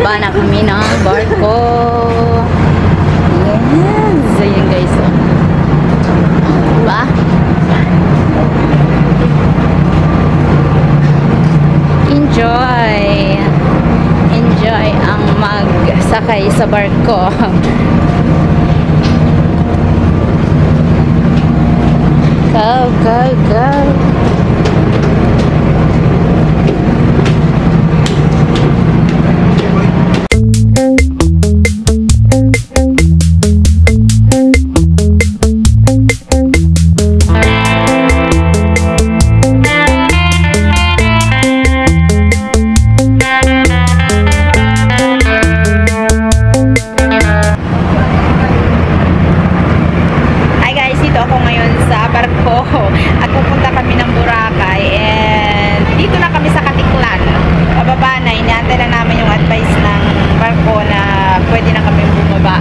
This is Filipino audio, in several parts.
Bababa na kami ng barko. Yes! Ayan guys. Diba? Enjoy! Enjoy ang magsakay sa barko. Go, go, go! At pupunta kami ng Boracay and dito na kami sa Katiklan. Pababa na, inaantay na namin yung advice ng barko na pwede na kami bumaba.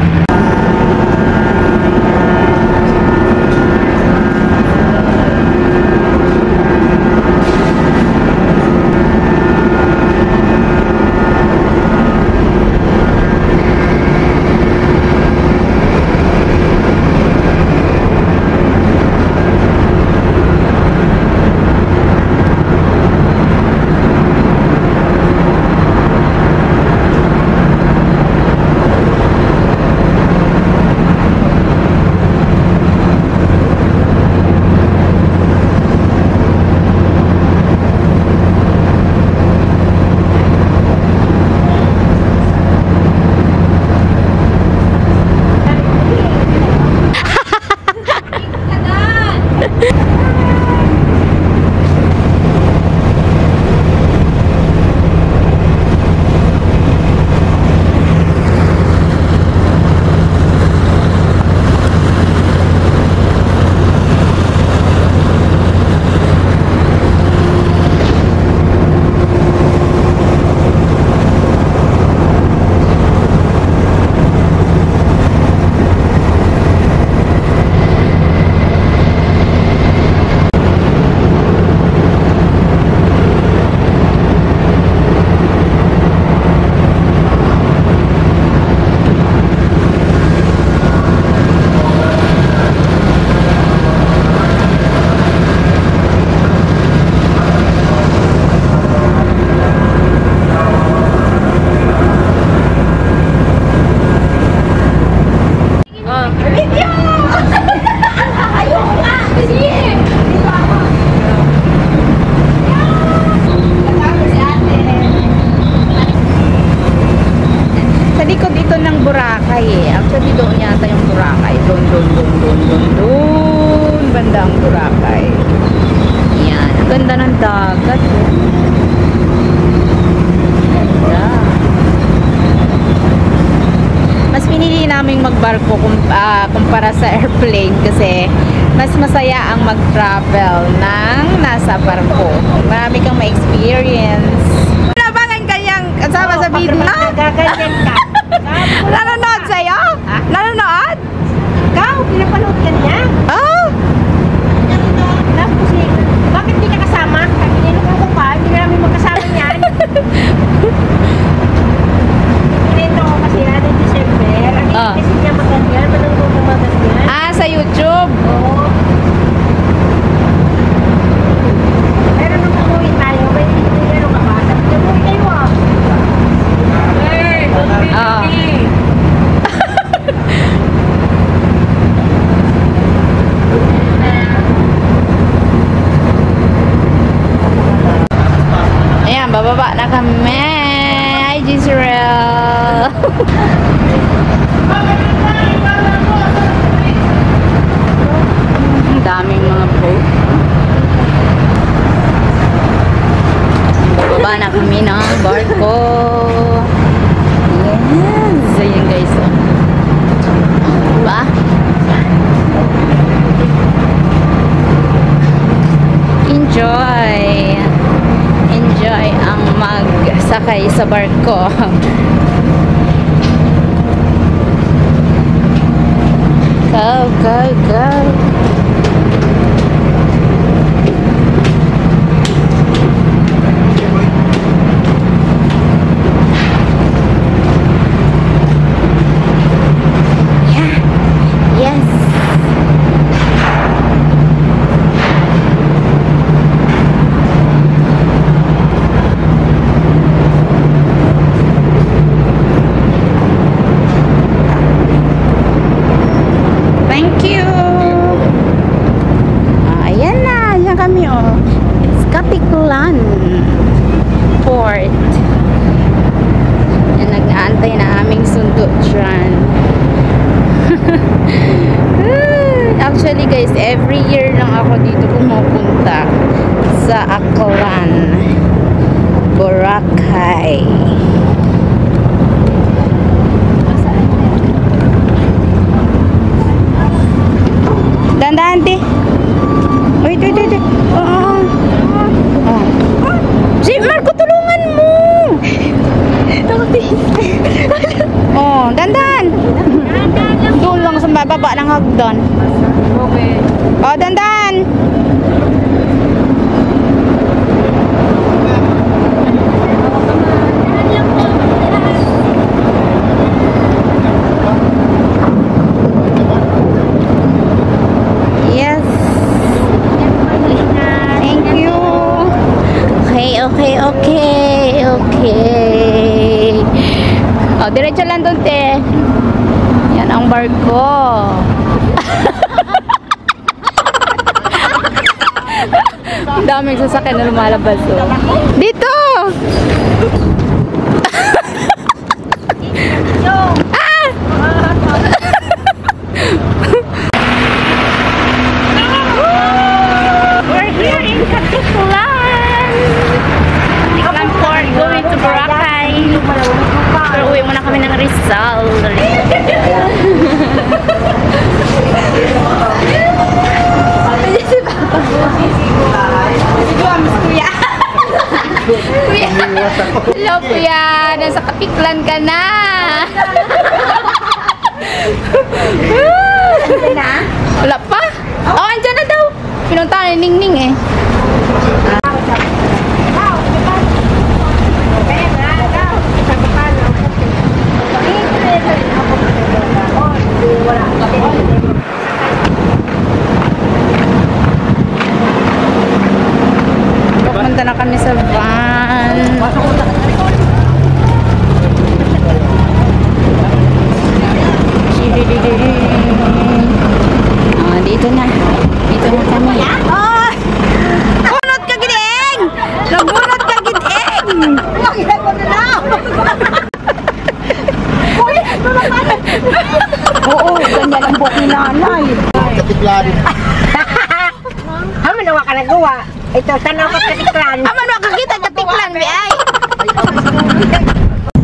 Boracay eh. Actually doon yata yung Boracay. Doon. Bandang Boracay. Yan. Ang ganda ng dagat. Ganda. Mas pinili namin magbarko kumpara sa airplane kasi mas masaya ang mag-travel ng nasa barko. Marami kang ma-experience. Nabangan kanyang kasama sa video na? Gaganyan ka. Nanonood sa'yo? Ha? Nanonood? Ikaw, pinapanood ka niya? Oh! Tapos eh, bakit di ka kasama? Kakinilog ako pa, hindi namin magkasama niyan. Pinito ko kasi na ng December. Ang kasi niya maganyan, manungkong ng maganyan. Ah, sa YouTube? Oo. Pero nung umuwi tayo, may ano ka ba? Sabi niya, umuwi kayo ah. Ah. Ayan, bababa na kami. Hi, Gisrael. Ang daming mga boat. Bababa na kami ng barko. Yes! Ayan guys. Diba? Enjoy! Enjoy ang magsakay sa barko. Go, go, go! Boracay. Dandan, te. Wait. Oh. Si Marco, tulungan mo. Oh, dandan. Doon lang sa baba ng hagdan. Okay. Oh, dandan. Yes. Thank you. Okay. Oh, diretso lang doon, te. Yan ang barko. Daming sasakyan na lumalabas, oh. Dito! Ah! We're here in Katipulan. Tiklan Port, going to Boracay. Pero uwi muna kami ng Rizal. Hello, kuya. Nasa Katiklan ka na. Wala pa? Oh, andyan na daw. Pinunta ni Ningning eh. Pupunta na kami sa van. Ah, dito na kami. Oh! Bunot ka gideng! Nagbunot ka gideng! Oo, ganyan ang buhat ni nanay. Katiklan. Haman nawa ka nagawa. Ito, tanaw ka Katiklan. Aman mo kakita Katiklan, bi ay!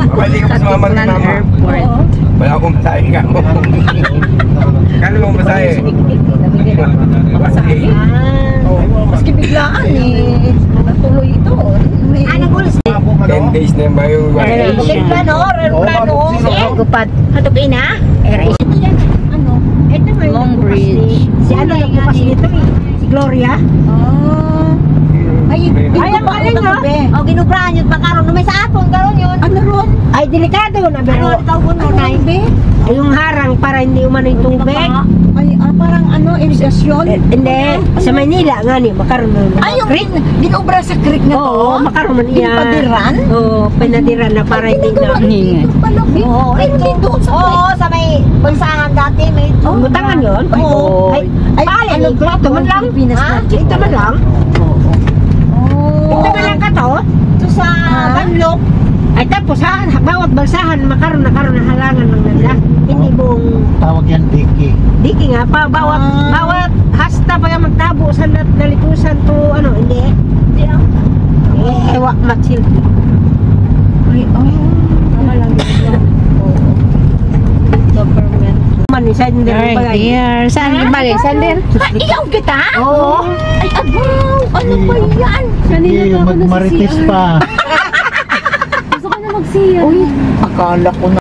Pwede ka pa sumama ng mama. Airport. Wala akong masahe ka mo. Kano mo masahe? Masahe. Maski biglaan eh. Natuloy ito. Ano gulis? 10 days na ba yung Plano, plano. Gupad. Hatok ina? Ito yan. Ano? Ito nga yung Long nagbukas Bridge. Si ano nagbukas nito eh? Si Gloria? Ay, ang galing no? O, ginubrahan yun. Bakaroon na may sa aton. Karoon yun. Ano ron? Ay, delikado na. Pero, ano tawag mo na? Ay, yung harang para hindi umano yung tubig. Ay, parang ano, irigasyon? Hindi. Sa Manila nga ni, makaroon na. Ay, yung ginobra sa creek na to? Oo, makaroon man iya. Pinadiran? Oo, pinadiran na para hindi na. Oo, ay, hindi doon sa creek. Oo, sa may bansahan dati. May butangan yun? Oo. Ay, pala, ano, ito man lang. Pilipinas Ha? Project. Ito man lang. Ito man lang ka to. Ito sa Banlok. Ay tapos ha, bawat balsahan makaroon na halangan ng nila. Hindi buong Tawag yan, Dicky. diki nga pa bawat hasta pa yung magtabo sa nalikusan to ano hindi. Ewa matsil. Ay, Tama lang yun. Government. Man ni sender bagay. Dear. Saan bali? Saan din? Iyaw kita? Oo. Ay abaw, ano ba yan? Hindi, magmarites pa. Gusto ko na magsiya. Akala ko